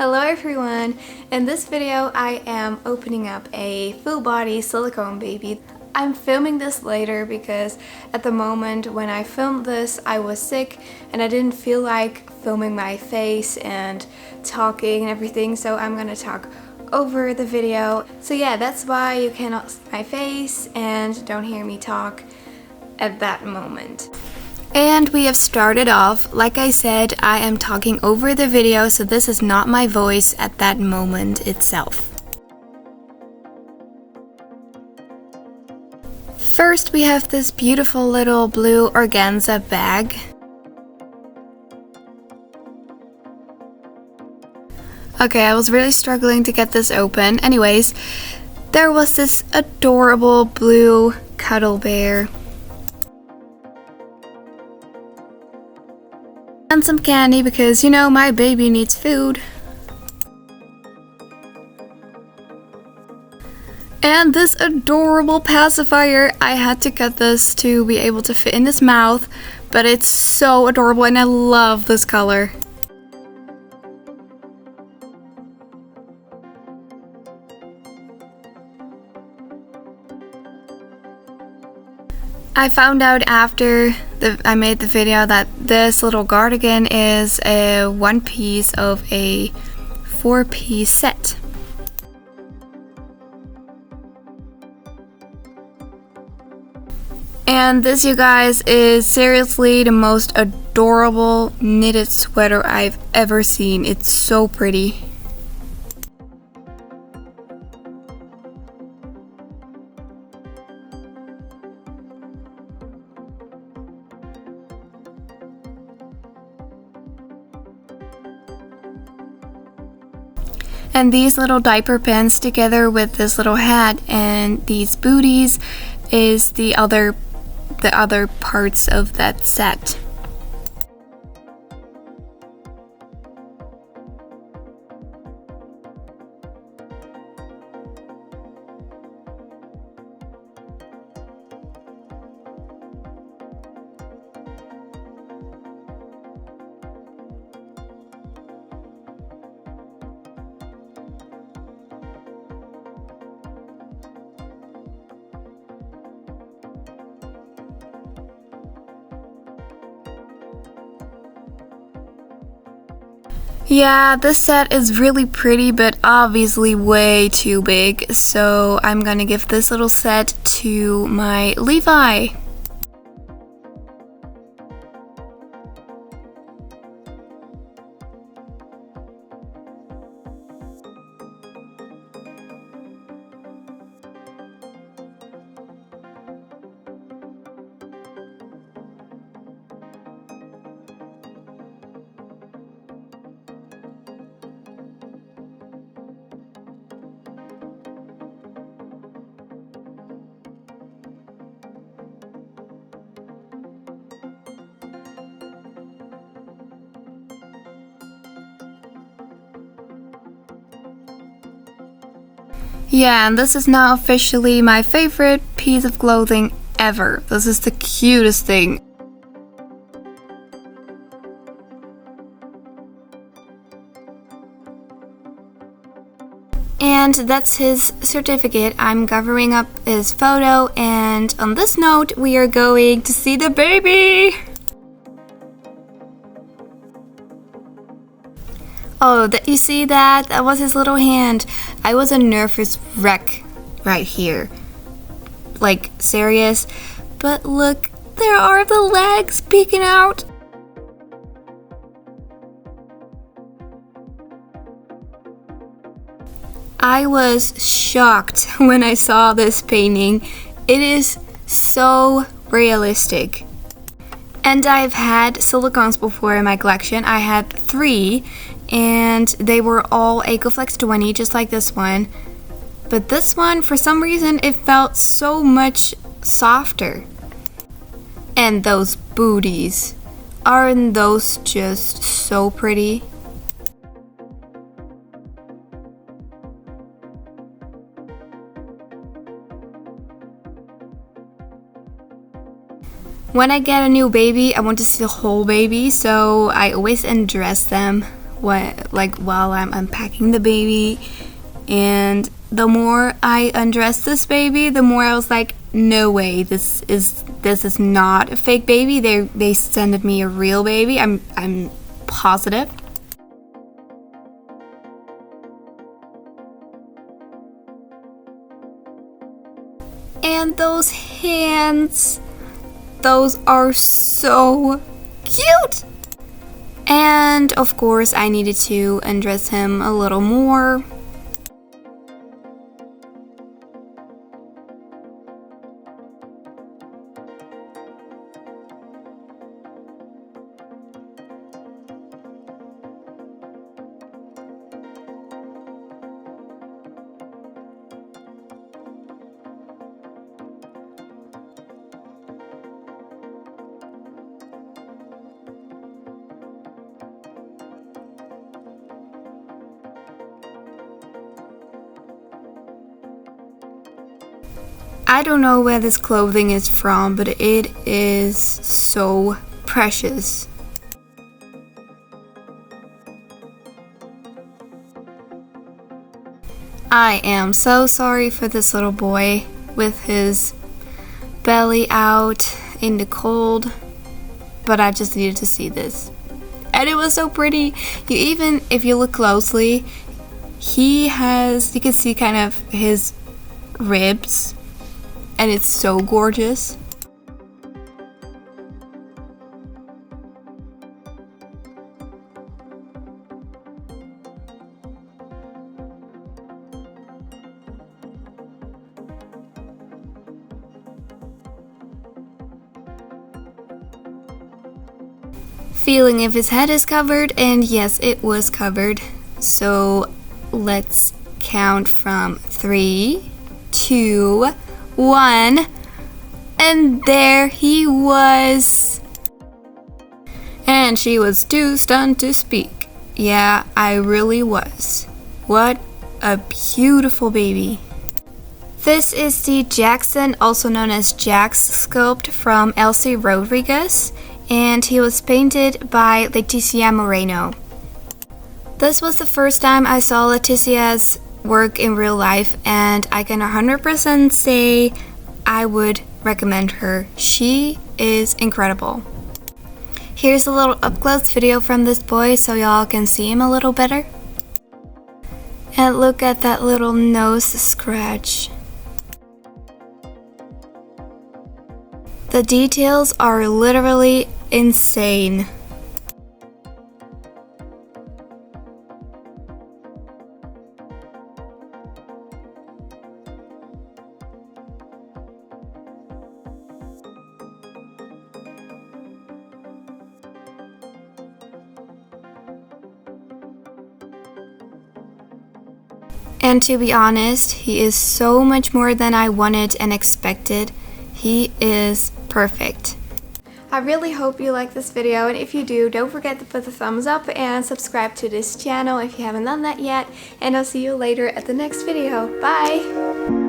Hello everyone! In this video I am opening up a full body silicone baby. I'm filming this later because at the moment when I filmed this I was sick and I didn't feel like filming my face and talking and everything, so I'm gonna talk over the video. So yeah, that's why you cannot see my face and don't hear me talk at that moment. And we have started off. Like I said, I am talking over the video, so this is not my voice at that moment itself. First we have this beautiful little blue organza bag. Okay, I was really struggling to get this open. Anyways, there was this adorable blue cuddle bear. And some candy because, you know, my baby needs food. And this adorable pacifier. I had to cut this to be able to fit in his mouth, but it's so adorable and I love this color. I found out after I made the video that this little cardigan is a one piece of a 4-piece set. And this, you guys, is seriously the most adorable knitted sweater I've ever seen. It's so pretty. And these little diaper pins together with this little hat and these booties is the other parts of that set. Yeah, this set is really pretty, but obviously way too big, so I'm gonna give this little set to my Levi. Yeah, and this is now officially my favorite piece of clothing ever. This is the cutest thing. And that's his certificate. I'm covering up his photo, and on this note, we are going to see the baby! Oh, you see that? That was his little hand. I was a nervous wreck right here. Like, serious. But look, there are the legs peeking out. I was shocked when I saw this painting. It is so realistic. And I've had silicones before in my collection. I had 3. And they were all Ecoflex 20, just like this one. But this one, for some reason, it felt so much softer. And those booties, aren't those just so pretty? When I get a new baby, I want to see the whole baby, so I always undress them while I'm unpacking the baby. And the more I undressed this baby, the more I was like, no way, this is not a fake baby. They sent me a real baby. I'm positive. And those hands, those are so cute. And of course I needed to undress him a little more. I don't know where this clothing is from, but it is so precious. I am so sorry for this little boy with his belly out in the cold, but I just needed to see this. And it was so pretty. If you look closely, you can see kind of his ribs. And it's so gorgeous. Feeling if his head is covered, and yes, it was covered. So let's count from 3, 2, 1, and there he was. And she was too stunned to speak. Yeah, I really was. What a beautiful baby. This is the Jackson, also known as Jack's sculpt from Elsie Rodriguez, and he was painted by Leticia Moreno. This was the first time I saw Leticia's work in real life, and I can 100% say I would recommend her. She is incredible. Here's a little up-close video from this boy so y'all can see him a little better. And look at that little nose scratch. The details are literally insane. And to be honest, he is so much more than I wanted and expected. He is perfect. I really hope you like this video, and if you do, don't forget to put the thumbs up and subscribe to this channel if you haven't done that yet, and I'll see you later at the next video. Bye!